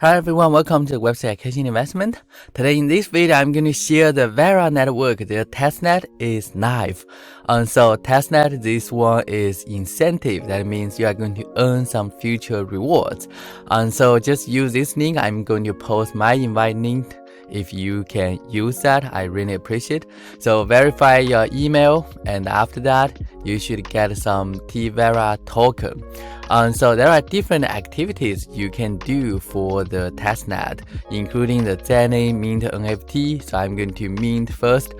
Hi everyone, welcome to the website Cashing Investment. Today in this video, I'm going to share the Vara network. The testnet is live. So testnet, this one is incentive. That means you are going to earn some future rewards. So just use this link. I'm going to post my invite link. If you can use that, I really appreciate. So verify your email, and after that, you should get some Vara token. So there are different activities you can do for the testnet, including the zealy mint NFT. So I'm going to mint first.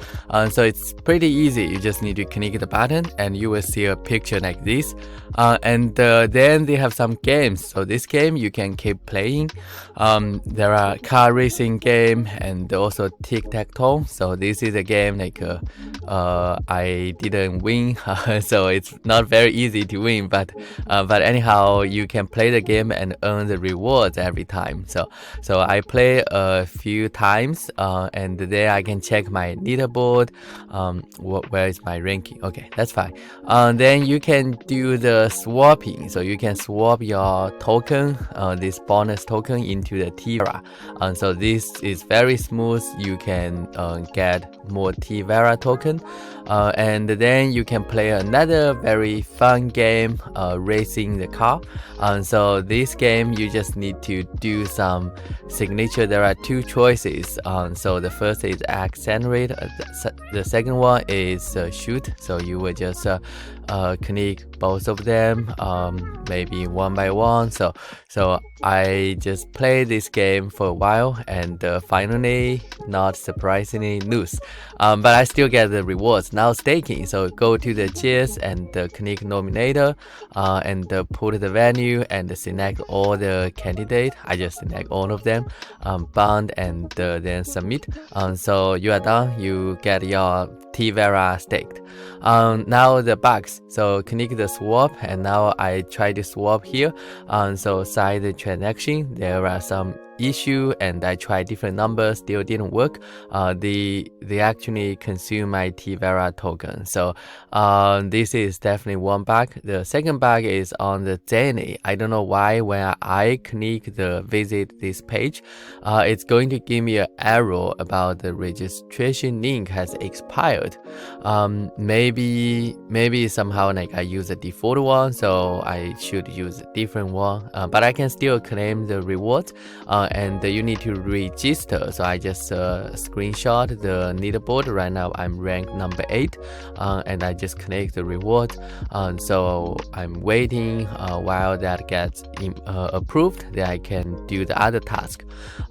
So it's pretty easy. You just need to click the button, and you will see a picture like this. And then they have some games. So this game you can keep playing. There are car racing game and also tic-tac-toe. So this is a game like I didn't win, so it's not very easy to win. But anyhow, you can play the game and earn the rewards every time. So I play a few times, and then I can check my leaderboard. Where is my ranking? Okay, that's fine. Then you can do the swapping. So you can swap your token, this bonus token, into the Vara. So this is very smooth. You can get more Vara token, and then you can play another very fun game, racing the car. So this game you just need to do some signature. There are two choices. So the first is accelerate. The second one is shoot. So you will just click both of them, maybe one by one. So I just play this game for a while, and finally, not surprisingly, lose. But I still get the rewards. Now staking. So go to the cheers and click nominator, and put the value and select all the candidate. I just select all of them, bound, and then submit. So you are done. You get your Vara staked. Now the bugs. So click the swap, and now I try to swap here. So side the transaction, there are some issue, and I tried different numbers, still didn't work. They actually consume my Vara token. So this is definitely one bug. The second bug is on the zealy. I don't know why when I click the visit this page, it's going to give me an error about the registration link has expired. Maybe somehow like I use a default one, so I should use a different one. But I can still claim the rewards. And you need to register. So I just screenshot the leaderboard. Right now I'm ranked number 8, and I just click the reward. So I'm waiting while that gets approved, then I can do the other task.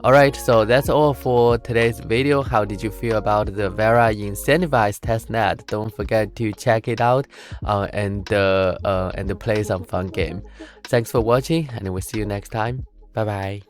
Alright, so that's all for today's video. How did you feel about the Vara incentivized testnet? Don't forget to check it out, and play some fun game. Thanks for watching, and we'll see you next time. Bye bye.